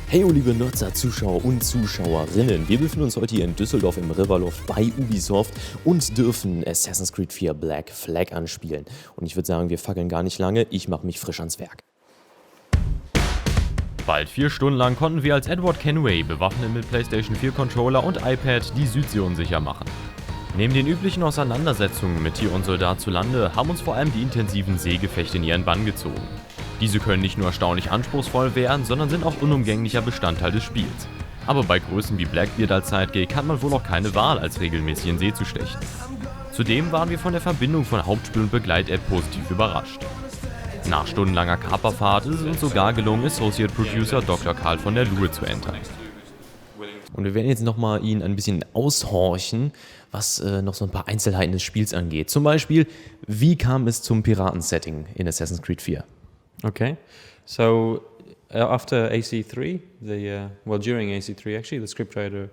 Hey, liebe Nutzer, Zuschauer und Zuschauerinnen. Wir befinden uns heute hier in Düsseldorf im Riverloft bei UbiSoft und dürfen Assassin's Creed 4 Black Flag anspielen. Und ich würde sagen, wir fackeln gar nicht lange, ich mache mich frisch ans Werk. Bald 4 Stunden lang konnten wir als Edward Kenway, bewaffnet mit PlayStation 4 Controller und iPad, die Südsee unsicher machen. Neben den üblichen Auseinandersetzungen mit Tier und Soldat zu Lande haben uns vor allem die intensiven Seegefechte in ihren Bann gezogen. Diese können nicht nur erstaunlich anspruchsvoll werden, sondern sind auch unumgänglicher Bestandteil des Spiels. Aber bei Größen wie Blackbeard als Sidekick hat man wohl auch keine Wahl, als regelmäßig in See zu stechen. Zudem waren wir von der Verbindung von Hauptspiel und Begleit-App positiv überrascht. Nach stundenlanger Kaperfahrt ist es uns sogar gelungen, Associate Producer Dr. Karl Von Der Luhe zu entern. Und wir werden jetzt nochmal ihn ein bisschen aushorchen, was noch so ein paar Einzelheiten des Spiels angeht. Zum Beispiel, wie kam es zum Piraten-setting in Assassin's Creed 4? Okay, so after AC3, during AC3 actually, the scriptwriter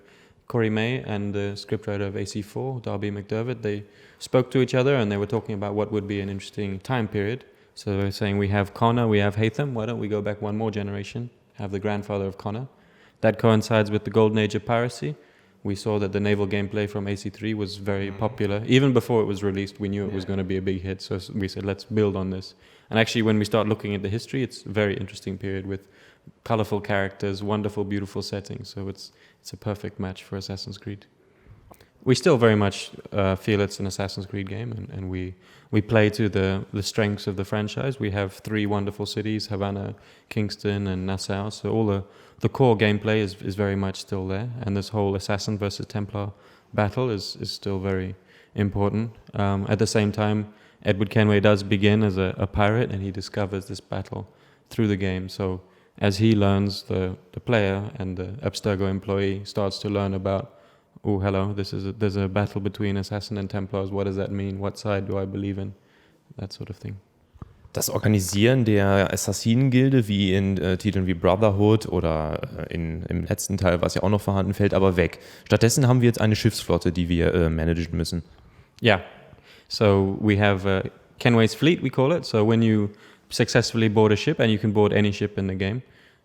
Corey May and the scriptwriter of AC4, Darby McDermott, they spoke to each other and they were talking about what would be an interesting time period. So they were saying, we have Connor, we have Hatham, why don't we go back one more generation, have the grandfather of Connor. That coincides with the golden age of piracy. We saw that the naval gameplay from AC3 was very popular. Even before it was released, we knew it was going to be a big hit, so we said, let's build on this. And actually, when we start looking at the history, it's a very interesting period with colorful characters, wonderful, beautiful settings. So it's a perfect match for Assassin's Creed. We still very much feel it's an Assassin's Creed game, and we play to the strengths of the franchise. We have 3 wonderful cities, Havana, Kingston, and Nassau. So all the core gameplay is very much still there. And this whole Assassin versus Templar battle is still very important. At the same time, Edward Kenway does begin as a pirate, and he discovers this battle through the game. So as he learns, the player and the Abstergo employee starts to learn about, oh, hello, there's a battle between Assassin and Templars. What does that mean? What side do I believe in? That sort of thing. Das Organisieren der Assassinen-Gilde, wie in Titeln wie Brotherhood oder im letzten Teil, was ja auch noch vorhanden, fällt aber weg. Stattdessen haben wir jetzt eine Schiffsflotte, die wir managen müssen. Yeah. So we have Kenway's fleet, we call it. So when you successfully board a ship, and you can board any ship in the game,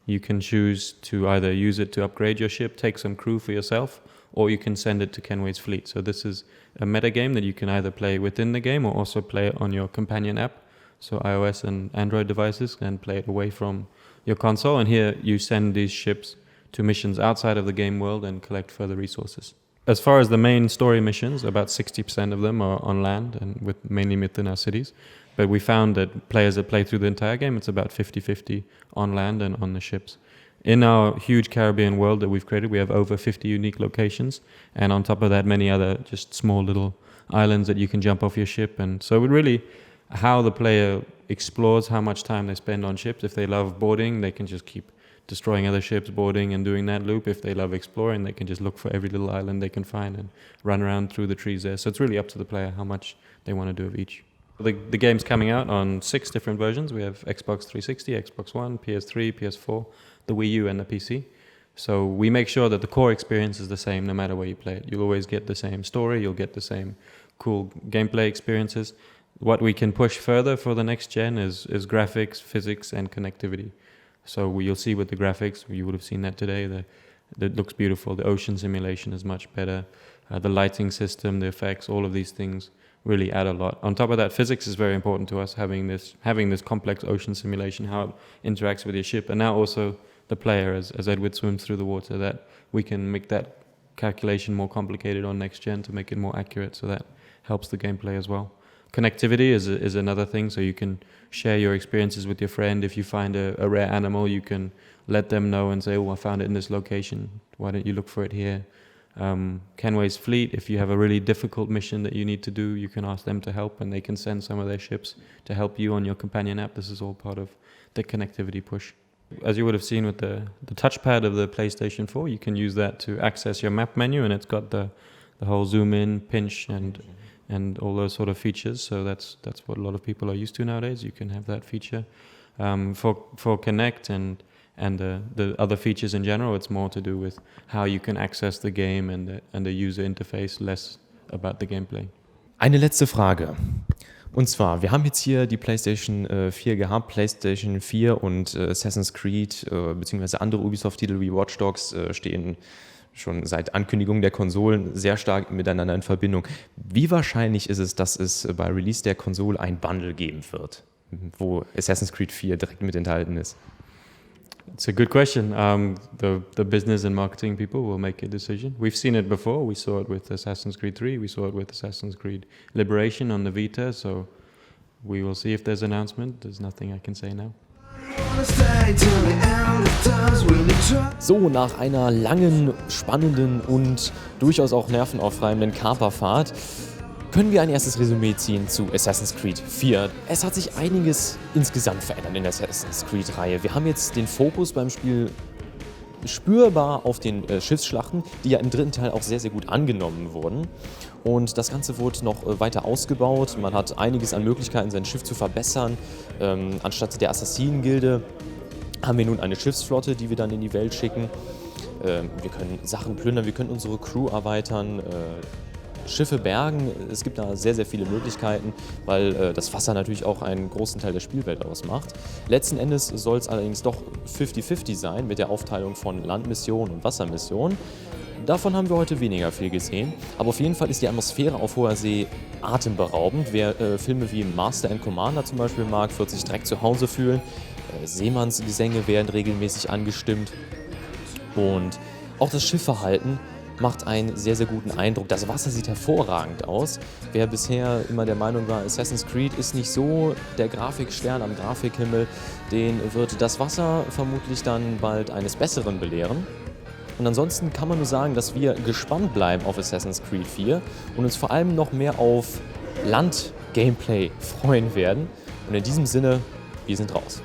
you can choose to either use it to upgrade your ship, take some crew for yourself, or you can send it to Kenway's fleet. So this is a meta game that you can either play within the game or also play it on your companion app, so iOS and Android devices, and play it away from your console. And here you send these ships to missions outside of the game world and collect further resources. As far as the main story missions, about 60% of them are on land and mainly within our cities. But we found that players that play through the entire game, it's about 50-50 on land and on the ships. In our huge Caribbean world that we've created, we have over 50 unique locations. And on top of that, many other just small little islands that you can jump off your ship. And so it really, how the player explores how much time they spend on ships. If they love boarding, they can just keep destroying other ships, boarding and doing that loop. If they love exploring, they can just look for every little island they can find and run around through the trees there. So it's really up to the player how much they want to do of each. The game's coming out on 6 different versions. We have Xbox 360, Xbox One, PS3, PS4, the Wii U and the PC. So we make sure that the core experience is the same no matter where you play it. You'll always get the same story, you'll get the same cool gameplay experiences. What we can push further for the next gen is graphics, physics, and connectivity. So you'll see with the graphics, you would have seen that today, that looks beautiful. The ocean simulation is much better. The lighting system, the effects, all of these things really add a lot. On top of that, physics is very important to us, having this complex ocean simulation, how it interacts with your ship, and now also the player as Edward swims through the water, that we can make that calculation more complicated on next gen to make it more accurate, so that helps the gameplay as well. Connectivity is another thing, so you can share your experiences with your friend. If you find a rare animal, you can let them know and say, oh, I found it in this location, why don't you look for it here? Kenway's fleet, if you have a really difficult mission that you need to do, you can ask them to help, and they can send some of their ships to help you on your companion app. This is all part of the connectivity push. As you would have seen with the touchpad of the PlayStation 4, you can use that to access your map menu, and it's got the whole zoom in, pinch, and all those sort of features. So that's what a lot of people are used to nowadays. You can have that feature. For Connect and the other features in general, it's more to do with how you can access the game and the user interface, less about the gameplay. Eine letzte Frage. Und zwar, wir haben jetzt hier die PlayStation 4 gehabt, PlayStation 4 und Assassin's Creed beziehungsweise andere Ubisoft-Titel wie Watch Dogs stehen schon seit Ankündigung der Konsolen sehr stark miteinander in Verbindung. Wie wahrscheinlich ist es, dass es bei Release der Konsole ein Bundle geben wird, wo Assassin's Creed 4 direkt mit enthalten ist? It's a good question. The business and marketing people will make a decision. We've seen it before. We saw it with Assassin's Creed 3. We saw it with Assassin's Creed Liberation on the Vita. So we will see if there's an announcement. There's nothing I can say now. So, nach einer langen, spannenden und durchaus auch nervenaufreibenden Kaperfahrt können wir ein erstes Resümee ziehen zu Assassin's Creed 4. Es hat sich einiges insgesamt verändert in der Assassin's Creed-Reihe. Wir haben jetzt den Fokus beim Spiel spürbar auf den Schiffsschlachten, die ja im dritten Teil auch sehr, sehr gut angenommen wurden. Und das Ganze wurde noch weiter ausgebaut. Man hat einiges an Möglichkeiten, sein Schiff zu verbessern. Anstatt der Assassinen-Gilde haben wir nun eine Schiffsflotte, die wir dann in die Welt schicken. Wir können Sachen plündern, wir können unsere Crew erweitern, Schiffe bergen. Es gibt da sehr, sehr viele Möglichkeiten, weil das Wasser natürlich auch einen großen Teil der Spielwelt ausmacht. Letzten Endes soll es allerdings doch 50-50 sein mit der Aufteilung von Landmissionen und Wassermissionen. Davon haben wir heute weniger viel gesehen, aber auf jeden Fall ist die Atmosphäre auf hoher See atemberaubend. Wer Filme wie Master and Commander zum Beispiel mag, wird sich direkt zu Hause fühlen. Seemannsgesänge werden regelmäßig angestimmt und auch das Schiffverhalten macht einen sehr, sehr guten Eindruck. Das Wasser sieht hervorragend aus. Wer bisher immer der Meinung war, Assassin's Creed ist nicht so der Grafikstern am Grafikhimmel, den wird das Wasser vermutlich dann bald eines Besseren belehren. Und ansonsten kann man nur sagen, dass wir gespannt bleiben auf Assassin's Creed 4 und uns vor allem noch mehr auf Land-Gameplay freuen werden. Und in diesem Sinne, wir sind raus.